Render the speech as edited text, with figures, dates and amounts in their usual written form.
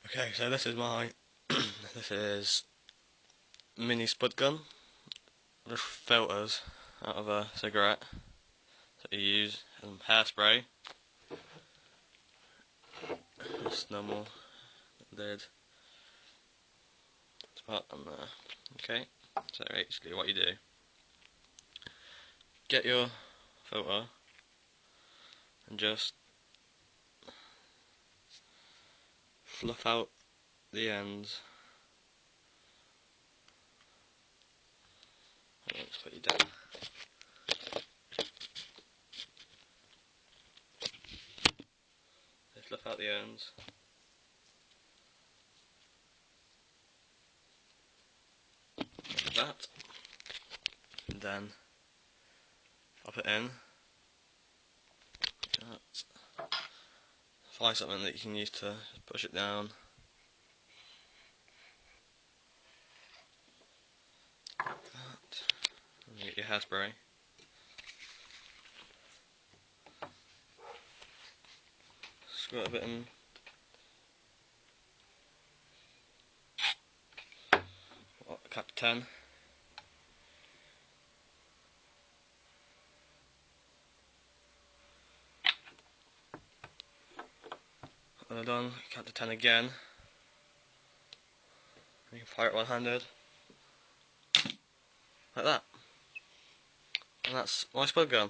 Okay, so this is my this is mini spud gun with filters out of a cigarette that you use, and hairspray, just normal lid, spot on there. Okay, so basically what you do, get your filter and just fluff out the ends. Let's put you down. Just fluff out the ends. Like that. And then pop it in. Like that. Find something that you can use to push it down. Like that. And you get your hairspray. Squirt a bit in. Cap 10. When I'm done, count to 10 again. You can fire it one-handed. Like that. And that's my spud gun.